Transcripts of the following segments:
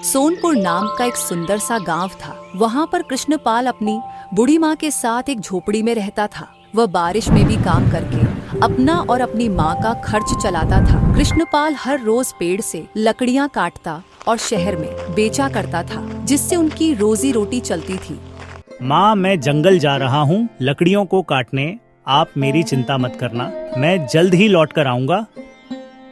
सोनपुर नाम का एक सुंदर सा गांव था। वहाँ पर कृष्णपाल अपनी बूढ़ी माँ के साथ एक झोपड़ी में रहता था। वह बारिश में भी काम करके अपना और अपनी माँ का खर्च चलाता था। कृष्णपाल हर रोज पेड़ से लकड़ियाँ काटता और शहर में बेचा करता था, जिससे उनकी रोजी रोटी चलती थी। माँ, मैं जंगल जा रहा हूँ लकड़ियों को काटने। आप मेरी चिंता मत करना, मैं जल्द ही लौट कर आऊँगा।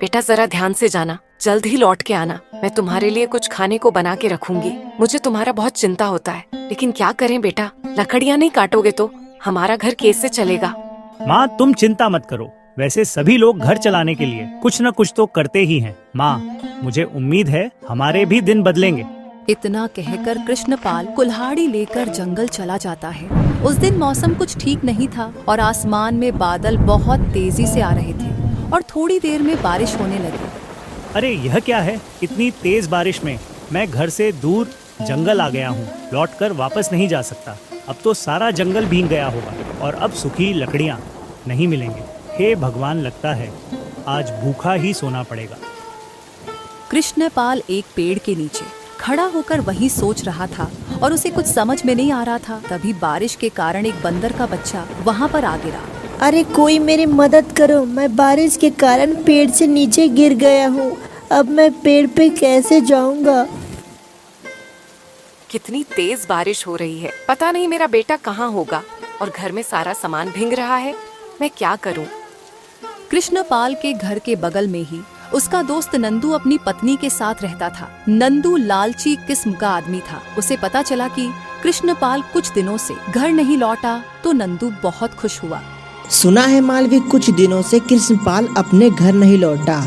बेटा जरा ध्यान से जाना, जल्द ही लौट के आना। मैं तुम्हारे लिए कुछ खाने को बना के रखूंगी। मुझे तुम्हारा बहुत चिंता होता है, लेकिन क्या करें बेटा, लकड़ियाँ नहीं काटोगे तो हमारा घर कैसे चलेगा। माँ, तुम चिंता मत करो। वैसे सभी लोग घर चलाने के लिए कुछ न कुछ तो करते ही हैं। माँ, मुझे उम्मीद है हमारे भी दिन बदलेंगे। इतना कहकर कृष्णपाल कुल्हाड़ी लेकर जंगल चला जाता है। उस दिन मौसम कुछ ठीक नहीं था और आसमान में बादल बहुत तेजी से आ रहे थे और थोड़ी देर में बारिश होने लगी। अरे यह क्या है, इतनी तेज बारिश में मैं घर से दूर जंगल आ गया हूँ। लौटकर वापस नहीं जा सकता। अब तो सारा जंगल भीग गया होगा और अब सूखी लकड़ियाँ नहीं मिलेंगे। हे भगवान, लगता है आज भूखा ही सोना पड़ेगा। कृष्णपाल एक पेड़ के नीचे खड़ा होकर वही सोच रहा था और उसे कुछ समझ में नहीं आ रहा था। तभी बारिश के कारण एक बंदर का बच्चा वहाँ पर आ गिरा। अरे कोई मेरी मदद करो, मैं बारिश के कारण पेड़ से नीचे गिर गया हूँ। अब मैं पेड़ पे कैसे जाऊँगा? कितनी तेज बारिश हो रही है, पता नहीं मेरा बेटा कहाँ होगा और घर में सारा सामान भीग रहा है। मैं क्या करूँ? कृष्णपाल के घर के बगल में ही उसका दोस्त नंदू अपनी पत्नी के साथ रहता था। नंदू लालची किस्म का आदमी था। उसे पता चला कि कृष्णपाल कुछ दिनों से घर नहीं लौटा तो नंदू बहुत खुश हुआ। सुना है मालवी, कुछ दिनों से कृष्णपाल अपने घर नहीं लौटा।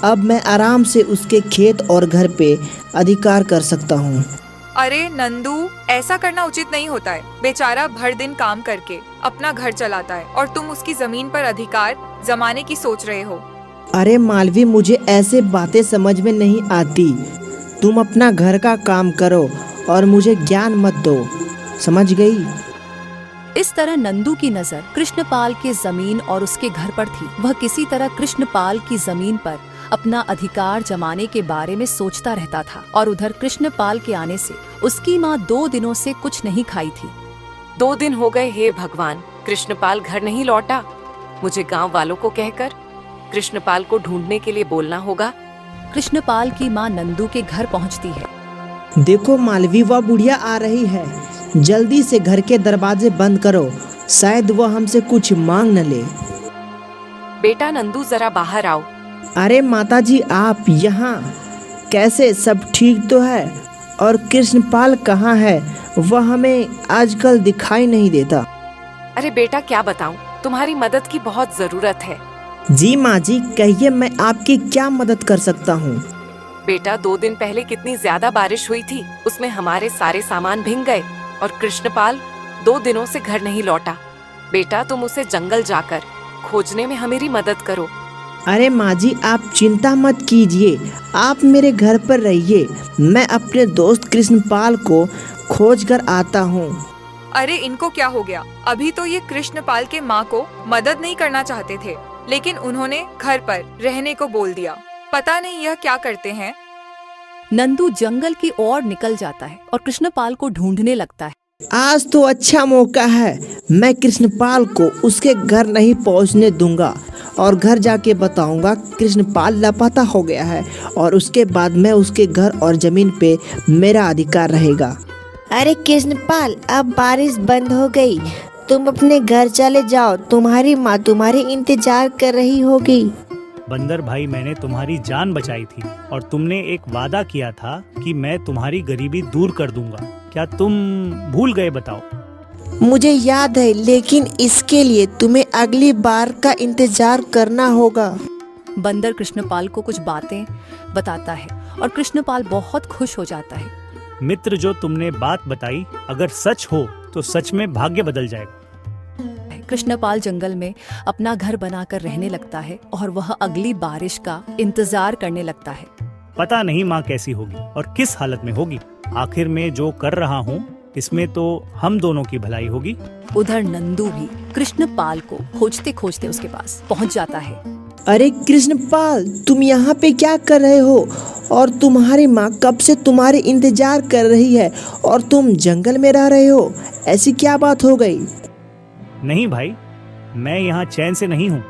अब मैं आराम से उसके खेत और घर पे अधिकार कर सकता हूँ। अरे नंदू, ऐसा करना उचित नहीं होता है। बेचारा भर दिन काम करके अपना घर चलाता है और तुम उसकी जमीन पर अधिकार जमाने की सोच रहे हो। अरे मालवी, मुझे ऐसे बातें समझ में नहीं आती। तुम अपना घर का काम करो और मुझे ज्ञान मत दो, समझ गई? इस तरह नंदू की नजर कृष्णपाल के जमीन और उसके घर पर थी। वह किसी तरह कृष्णपाल की जमीन पर अपना अधिकार जमाने के बारे में सोचता रहता था और उधर कृष्णपाल के आने से उसकी माँ 2 दिनों से कुछ नहीं खाई थी। 2 दिन हो गए। हे भगवान, कृष्णपाल घर नहीं लौटा। मुझे गांव वालों को कहकर कृष्णपाल को ढूंढने के लिए बोलना होगा। कृष्णपाल की माँ नंदू के घर पहुँचती है। देखो मालवी, वह बुढ़िया आ रही है। जल्दी से घर के दरवाजे बंद करो, शायद वह हमसे कुछ मांग न ले। बेटा नंदू, जरा बाहर आओ। अरे माताजी, आप यहाँ कैसे? सब ठीक तो है? और कृष्णपाल कहाँ है? वह हमें आजकल दिखाई नहीं देता। अरे बेटा, क्या बताऊं, तुम्हारी मदद की बहुत जरूरत है। जी माँ जी, कहिए, मैं आपकी क्या मदद कर सकता हूँ? बेटा, 2 दिन पहले कितनी ज्यादा बारिश हुई थी, उसमें हमारे सारे सामान भीग गए और कृष्णपाल 2 दिनों से घर नहीं लौटा। बेटा, तुम उसे जंगल जाकर खोजने में हमारी मदद करो। अरे माँ जी, आप चिंता मत कीजिए, आप मेरे घर पर रहिए। मैं अपने दोस्त कृष्णपाल को खोज कर आता हूँ। अरे इनको क्या हो गया? अभी तो ये कृष्णपाल के माँ को मदद नहीं करना चाहते थे, लेकिन उन्होंने घर पर रहने को बोल दिया। पता नहीं यह क्या करते हैं। नंदू जंगल की ओर निकल जाता है और कृष्णपाल को ढूंढने लगता है। आज तो अच्छा मौका है, मैं कृष्णपाल को उसके घर नहीं पहुंचने दूंगा और घर जाके बताऊंगा कृष्णपाल लापता हो गया है और उसके बाद मैं उसके घर और जमीन पे मेरा अधिकार रहेगा। अरे कृष्णपाल, अब बारिश बंद हो गई, तुम अपने घर चले जाओ। तुम्हारी माँ तुम्हारी इंतजार कर रही होगी। बंदर भाई, मैंने तुम्हारी जान बचाई थी और तुमने एक वादा किया था कि मैं तुम्हारी गरीबी दूर कर दूंगा। क्या तुम भूल गए? बताओ। मुझे याद है, लेकिन इसके लिए तुम्हें अगली बार का इंतजार करना होगा। बंदर कृष्णपाल को कुछ बातें बताता है और कृष्णपाल बहुत खुश हो जाता है। मित्र, जो तुमने बात बताई अगर सच हो तो सच में भाग्य बदल जाएगा। कृष्णपाल जंगल में अपना घर बनाकर रहने लगता है और वह अगली बारिश का इंतजार करने लगता है। पता नहीं माँ कैसी होगी और किस हालत में होगी। आखिर में जो कर रहा हूँ इसमें तो हम दोनों की भलाई होगी। उधर नंदू भी कृष्णपाल को खोजते खोजते उसके पास पहुँच जाता है। अरे कृष्णपाल, तुम यहाँ पे क्या कर रहे हो? और तुम्हारी माँ कब से तुम्हारे इंतजार कर रही है और तुम जंगल में रह रहे हो? ऐसी क्या बात हो गई? नहीं भाई, मैं यहाँ चैन से नहीं हूँ।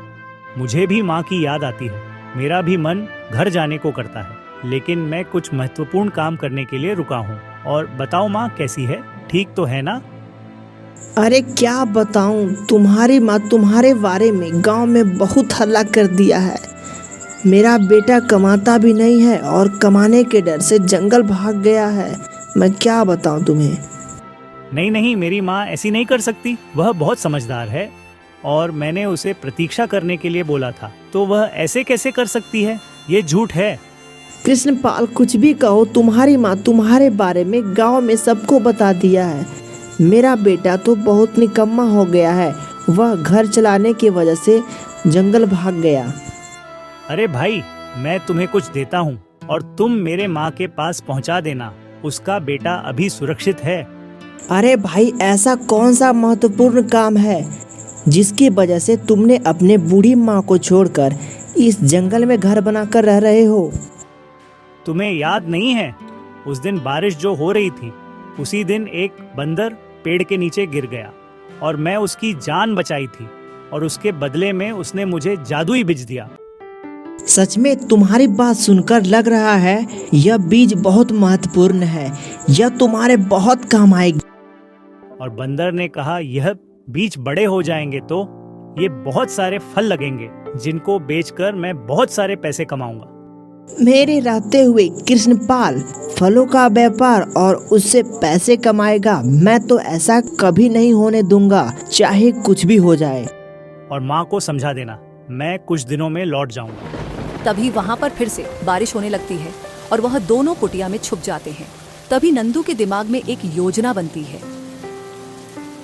मुझे भी माँ की याद आती है। मेरा भी मन घर जाने को करता है, लेकिन मैं कुछ महत्वपूर्ण काम करने के लिए रुका हूँ। और बताओ माँ कैसी है, ठीक तो है ना? अरे क्या बताऊं, तुम्हारी माँ तुम्हारे बारे में गांव में बहुत हल्ला कर दिया है। मेरा बेटा कमाता भी नहीं है और कमाने के डर से जंगल भाग गया है। मैं क्या बताऊं तुम्हें। नहीं नहीं, मेरी माँ ऐसी नहीं कर सकती। वह बहुत समझदार है और मैंने उसे प्रतीक्षा करने के लिए बोला था, तो वह ऐसे कैसे कर सकती है? ये झूठ है। कृष्णपाल, कुछ भी कहो, तुम्हारी माँ तुम्हारे बारे में गांव में सबको बता दिया है। मेरा बेटा तो बहुत निकम्मा हो गया है। वह घर चलाने की वजह से जंगल भाग गया। अरे भाई, मैं तुम्हें कुछ देता हूँ और तुम मेरे माँ के पास पहुँचा देना। उसका बेटा अभी सुरक्षित है। अरे भाई, ऐसा कौन सा महत्वपूर्ण काम है जिसकी वजह से तुमने अपने बूढ़ी माँ को छोड़कर इस जंगल में घर बनाकर रह रहे हो? तुम्हें याद नहीं है, उस दिन बारिश जो हो रही थी, उसी दिन एक बंदर पेड़ के नीचे गिर गया और मैं उसकी जान बचाई थी, और उसके बदले में उसने मुझे जादुई बीज दिया। सच में तुम्हारी बात सुनकर लग रहा है यह बीज बहुत महत्वपूर्ण है। यह तुम्हारे बहुत काम आएगी। और बंदर ने कहा, यह बीज बड़े हो जाएंगे तो ये बहुत सारे फल लगेंगे, जिनको बेचकर मैं बहुत सारे पैसे कमाऊंगा। मेरे रहते हुए कृष्णपाल फलों का व्यापार और उससे पैसे कमाएगा? मैं तो ऐसा कभी नहीं होने दूंगा, चाहे कुछ भी हो जाए। और माँ को समझा देना, मैं कुछ दिनों में लौट जाऊंगा। तभी वहां पर फिर से बारिश होने लगती है और वह दोनों कुटिया में छुप जाते हैं। तभी नंदू के दिमाग में एक योजना बनती है।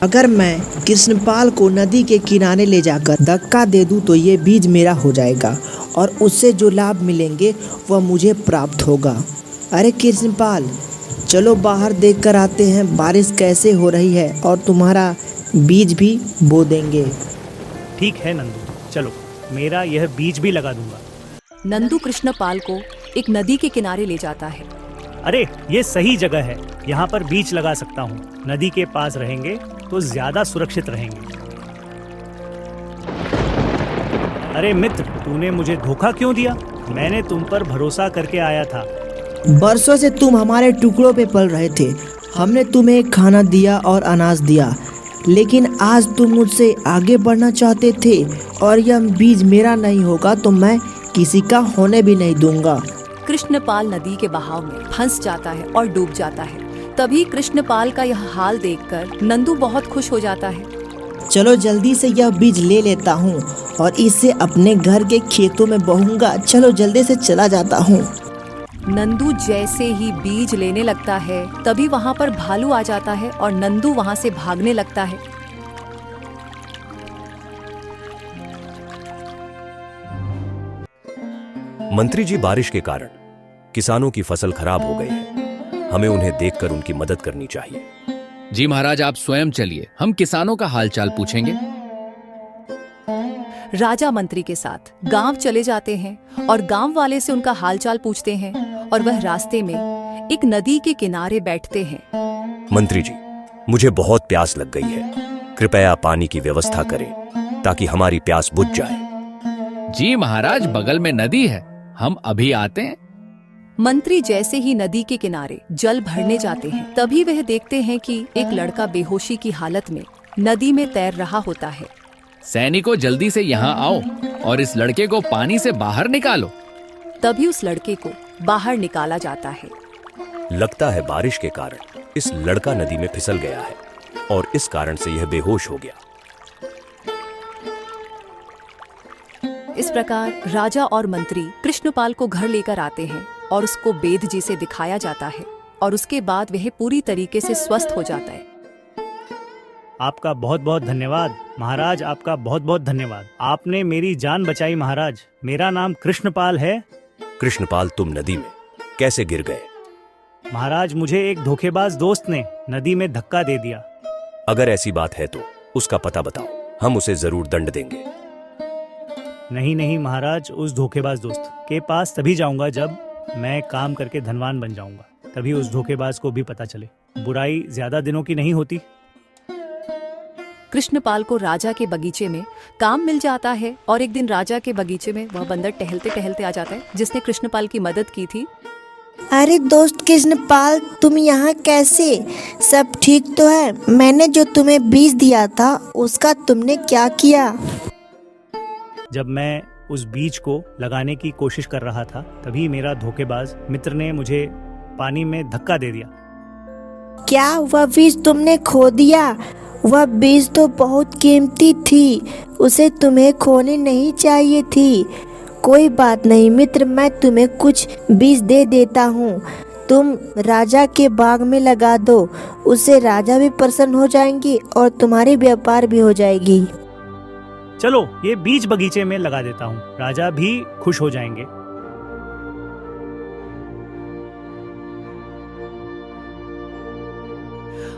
अगर मैं कृष्णपाल को नदी के किनारे ले जाकर धक्का दे दूं तो ये बीज मेरा हो जाएगा और उससे जो लाभ मिलेंगे वह मुझे प्राप्त होगा। अरे कृष्णपाल, चलो बाहर देख कर आते हैं बारिश कैसे हो रही है और तुम्हारा बीज भी बो देंगे। ठीक है नंदू, चलो, मेरा यह बीज भी लगा दूंगा। नंदू कृष्णपाल को एक नदी के किनारे ले जाता है। अरे ये सही जगह है, यहाँ पर बीज लगा सकता हूँ। नदी के पास रहेंगे तो ज्यादा सुरक्षित रहेंगे। अरे मित्र, तूने मुझे धोखा क्यों दिया? मैंने तुम पर भरोसा करके आया था। बरसों से तुम हमारे टुकड़ों पे पल रहे थे। हमने तुम्हें खाना दिया और अनाज दिया, लेकिन आज तुम मुझसे आगे बढ़ना चाहते थे और यह बीज मेरा नहीं होगा तो मैं किसी का होने भी नहीं दूंगा। कृष्णपाल नदी के बहाव में फंस जाता है और डूब जाता है। तभी कृष्णपाल का यह हाल देखकर नंदू बहुत खुश हो जाता है। चलो जल्दी से यह बीज ले लेता हूँ और इसे अपने घर के खेतों में बोऊंगा। चलो जल्दी से चला जाता हूँ। नंदू जैसे ही बीज लेने लगता है, तभी वहाँ पर भालू आ जाता है और नंदू वहाँ से भागने लगता है। मंत्री जी, बारिश के कारण किसानों की फसल खराब हो गई है। हमें उन्हें देखकर उनकी मदद करनी चाहिए। जी महाराज, आप स्वयं चलिए, हम किसानों का हालचाल पूछेंगे। राजा मंत्री के साथ गांव चले जाते हैं और गांव वाले से उनका हालचाल पूछते हैं और वह रास्ते में एक नदी के किनारे बैठते हैं। मंत्री जी, मुझे बहुत प्यास लग गई है। कृपया पानी की व्यवस्था करें ताकि हमारी प्यास बुझ जाए। जी महाराज, बगल में नदी है, हम अभी आते हैं। मंत्री जैसे ही नदी के किनारे जल भरने जाते हैं, तभी वह देखते हैं कि एक लड़का बेहोशी की हालत में नदी में तैर रहा होता है। सैनिकों, जल्दी से यहाँ आओ और इस लड़के को पानी से बाहर निकालो। तभी उस लड़के को बाहर निकाला जाता है। लगता है बारिश के कारण इस लड़का नदी में फिसल गया है और इस कारण से यह बेहोश हो गया। इस प्रकार राजा और मंत्री कृष्णपाल को घर लेकर आते हैं और उसको वेद जी से दिखाया जाता है और उसके बाद वह पूरी तरीके से स्वस्थ हो जाता है। आपका बहुत बहुत धन्यवाद महाराज, आपका बहुत बहुत धन्यवाद। आपने मेरी जान बचाई महाराज। मेरा नाम कृष्णपाल है। कृष्णपाल, तुम नदी में कैसे गिर गए? महाराज, मुझे एक धोखेबाज दोस्त ने नदी में धक्का दे दिया। अगर ऐसी बात है तो उसका पता बताओ, हम उसे जरूर दंड देंगे। नहीं नहीं महाराज, उस धोखेबाज दोस्त के पास तभी जाऊंगा जब मैं काम करके धनवान बन जाऊंगा। तभी उस धोखेबाज को भी पता चले बुराई ज्यादा दिनों की नहीं होती। कृष्णपाल को राजा के बगीचे में काम मिल जाता है और एक दिन राजा के बगीचे में वह बंदर टहलते टहलते आ जाता है जिसने कृष्णपाल की मदद की थी। अरे दोस्त कृष्णपाल, तुम यहाँ कैसे? सब ठीक तो है? मैंने जो तुम्हें बीज दिया था उसका तुमने क्या किया? जब मैं उस बीज को लगाने की कोशिश कर रहा था तभी मेरा धोखेबाज मित्र ने मुझे पानी में धक्का दे दिया। क्या वह बीज तुमने खो दिया? वह बीज तो बहुत कीमती थी, उसे तुम्हें खोनी नहीं चाहिए थी। कोई बात नहीं मित्र, मैं तुम्हें कुछ बीज दे देता हूँ, तुम राजा के बाग में लगा दो। उससे राजा भी प्रसन्न हो जाएंगी और तुम्हारी व्यापार भी हो जाएगी। चलो ये बीज बगीचे में लगा देता हूँ, राजा भी खुश हो जाएंगे।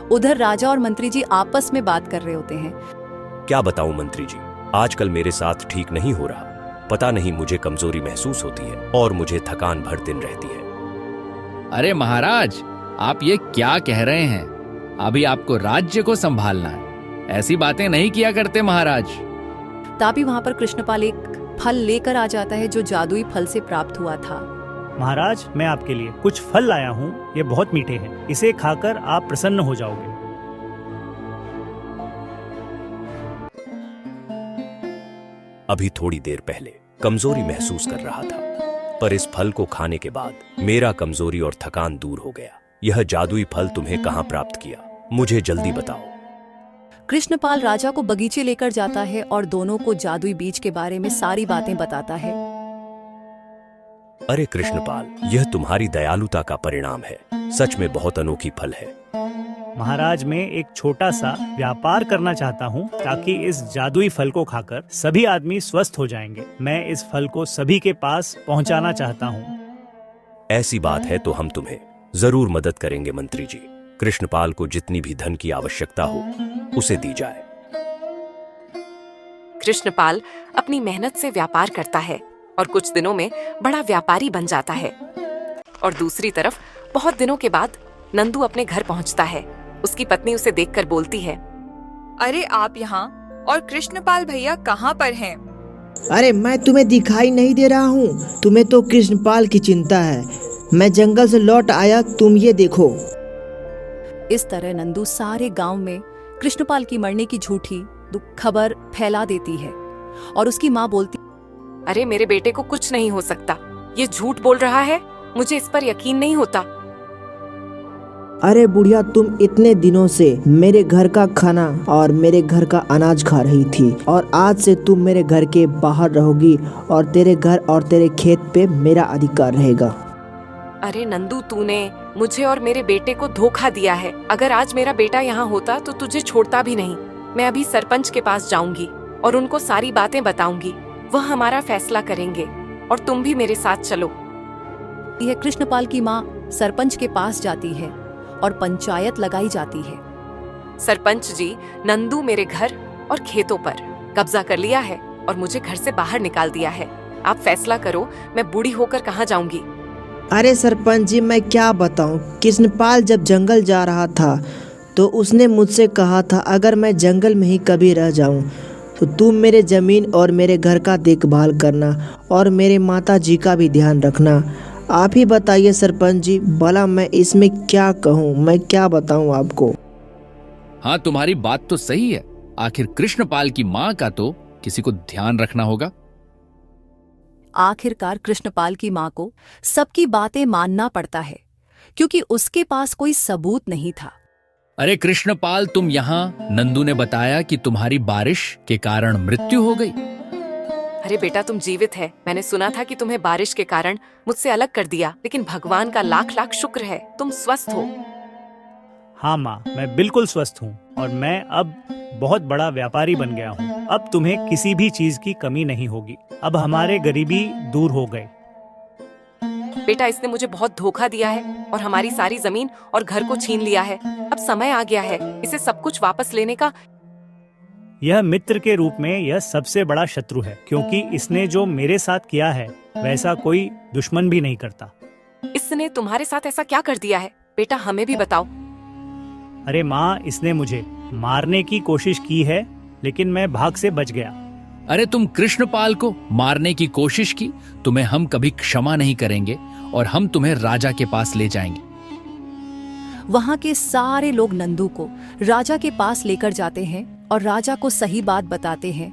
उधर राजा और मंत्री जी आपस में बात कर रहे होते हैं। क्या बताऊं मंत्री जी, आजकल मेरे साथ ठीक नहीं हो रहा। पता नहीं मुझे कमजोरी महसूस होती है और मुझे थकान भर दिन रहती है। अरे महाराज, आप ये क्या कह रहे हैं? अभी आपको राज्य को संभालना है, ऐसी बातें नहीं किया करते महाराज। तभी वहां पर कृष्णपाल एक फल लेकर आ जाता है जो जादुई फल से प्राप्त हुआ था। महाराज, मैं आपके लिए कुछ फल लाया हूँ, ये बहुत मीठे हैं, इसे खाकर आप प्रसन्न हो जाओगे। अभी थोड़ी देर पहले कमजोरी महसूस कर रहा था, पर इस फल को खाने के बाद मेरा कमजोरी और थकान दूर हो गया। यह जादुई फल तुम्हें कहाँ प्राप्त किया? मुझे जल्दी बताओ। कृष्णपाल राजा को बगीचे लेकर जाता है और दोनों को जादुई बीज के बारे में सारी बातें बताता है। अरे कृष्णपाल, यह तुम्हारी दयालुता का परिणाम है। सच में बहुत अनोखी फल है। महाराज, मैं एक छोटा सा व्यापार करना चाहता हूँ ताकि इस जादुई फल को खाकर सभी आदमी स्वस्थ हो जाएंगे। मैं इस फल को सभी के पास पहुँचाना चाहता हूँ। ऐसी बात है तो हम तुम्हें जरूर मदद करेंगे मंत्री जी। कृष्णपाल को जितनी भी धन की आवश्यकता हो उसे दी जाए। कृष्णपाल अपनी मेहनत से व्यापार करता है और कुछ दिनों में बड़ा व्यापारी बन जाता है। और दूसरी तरफ बहुत दिनों के बाद नंदू अपने घर पहुंचता है। उसकी पत्नी उसे देखकर बोलती है, अरे आप यहाँ, और कृष्णपाल भैया कहाँ पर हैं? अरे मैं तुम्हें दिखाई नहीं दे रहा हूँ? तुम्हें तो कृष्णपाल की चिंता है। मैं जंगल से लौट आया, तुम ये देखो। इस तरह नंदू सारे गांव में कृष्णपाल की मरने की झूठी खबर फैला देती है और उसकी माँ बोलती, अरे मेरे बेटे को कुछ नहीं हो सकता, ये झूठ बोल रहा है, मुझे इस पर यकीन नहीं होता। अरे बुढ़िया, तुम इतने दिनों से मेरे घर का खाना और मेरे घर का अनाज खा रही थी और आज से तुम मेरे घर के बाहर रहोगी और तेरे घर और तेरे खेत पे मेरा अधिकार रहेगा। अरे नंदू, तूने मुझे और मेरे बेटे को धोखा दिया है। अगर आज मेरा बेटा यहाँ होता तो तुझे छोड़ता भी नहीं। मैं अभी सरपंच के पास जाऊंगी और उनको सारी बातें बताऊंगी। वह हमारा फैसला करेंगे और तुम भी मेरे साथ चलो। यह कृष्णपाल की माँ सरपंच के पास जाती है और पंचायत लगाई जाती है। सरपंच जी, नंदू मेरे घर और खेतों पर कब्जा कर लिया है और मुझे घर से बाहर निकाल दिया है। आप फैसला करो, मैं बूढ़ी होकर कहाँ जाऊंगी। अरे सरपंच जी, मैं क्या बताऊं, कृष्णपाल जब जंगल जा रहा था तो उसने मुझसे कहा था अगर मैं जंगल में ही कभी रह जाऊं तो तुम मेरे जमीन और मेरे घर का देखभाल करना और मेरे माता जी का भी ध्यान रखना। आप ही बताइए सरपंच जी, भला मैं इसमें क्या कहूँ, मैं क्या बताऊँ आपको। हाँ, तुम्हारी बात तो सही है। आखिर कृष्णपाल की माँ का तो किसी को ध्यान रखना होगा। आखिरकार कृष्णपाल की माँ को सबकी बातें मानना पड़ता है क्योंकि उसके पास कोई सबूत नहीं था। अरे कृष्णपाल, तुम यहाँ? नंदू ने बताया कि तुम्हारी बारिश के कारण मृत्यु हो गई। अरे बेटा, तुम जीवित है। मैंने सुना था कि तुम्हें बारिश के कारण मुझसे अलग कर दिया, लेकिन भगवान का लाख लाख शुक्र है, तुम स्वस्थ हो। हाँ माँ, मैं बिल्कुल स्वस्थ हूँ और मैं अब बहुत बड़ा व्यापारी बन गया हूँ। अब तुम्हें किसी भी चीज की कमी नहीं होगी। अब हमारे गरीबी दूर हो गए। बेटा, इसने मुझे बहुत धोखा दिया है और हमारी सारी जमीन और घर को छीन लिया है। अब समय आ गया है इसे सब कुछ वापस लेने का। यह मित्र के रूप में यह सबसे बड़ा शत्रु है, क्योंकि इसने जो मेरे साथ किया है वैसा कोई दुश्मन भी नहीं करता। इसने तुम्हारे साथ ऐसा क्या कर दिया है बेटा, हमें भी बताओ। अरे माँ, इसने मुझे मारने की कोशिश की है, लेकिन मैं भाग से बच गया। अरे तुम कृष्णपाल को मारने की कोशिश की, तुम्हें हम कभी क्षमा नहीं करेंगे और हम तुम्हें राजा के पास ले जाएंगे। वहां के सारे लोग नंदू को राजा के पास लेकर जाते हैं और राजा को सही बात बताते हैं।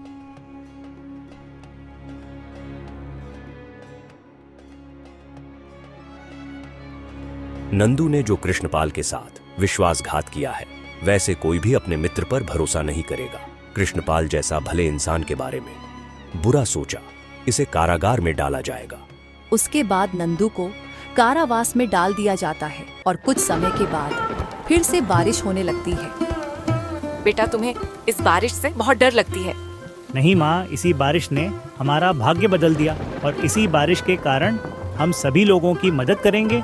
नंदू ने जो कृष्णपाल के साथ विश्वासघात किया है, वैसे कोई भी अपने मित्र पर भरोसा नहीं करेगा। कृष्णपाल जैसा भले इंसान के बारे में बुरा सोचा, इसे कारागार में डाला जाएगा। उसके बाद नंदू को कारावास में डाल दिया जाता है और कुछ समय के बाद फिर से बारिश होने लगती है। बेटा तुम्हें इस बारिश से बहुत डर लगती है। नहीं माँ, इसी बारिश ने हमारा भाग्य बदल दिया और इसी बारिश के कारण हम सभी लोगों की मदद करेंगे।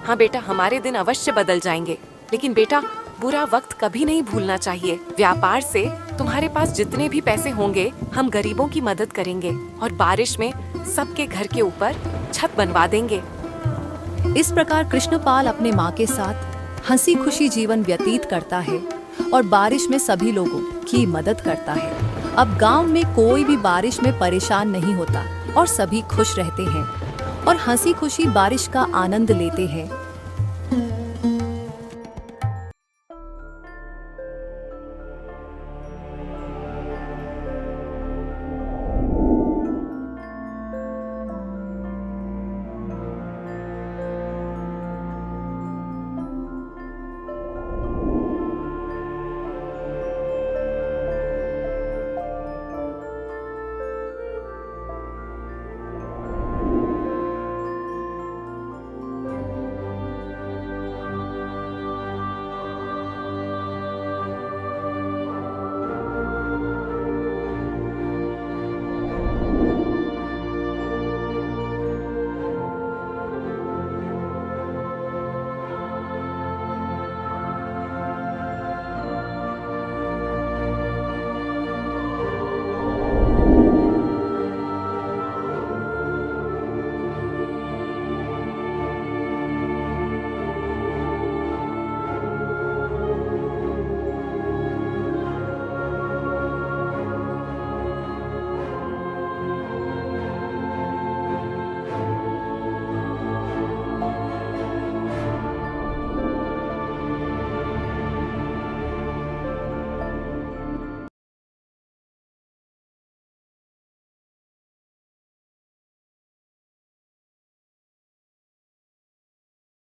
हाँ बेटा, हमारे दिन अवश्य बदल जाएंगे, लेकिन बेटा बुरा वक्त कभी नहीं भूलना चाहिए। व्यापार से तुम्हारे पास जितने भी पैसे होंगे हम गरीबों की मदद करेंगे और बारिश में सबके घर के ऊपर छत बनवा देंगे। इस प्रकार कृष्णपाल अपने माँ के साथ हंसी खुशी जीवन व्यतीत करता है और बारिश में सभी लोगों की मदद करता है। अब गांव में कोई भी बारिश में परेशान नहीं होता और सभी खुश रहते हैं और हंसी खुशी बारिश का आनंद लेते हैं।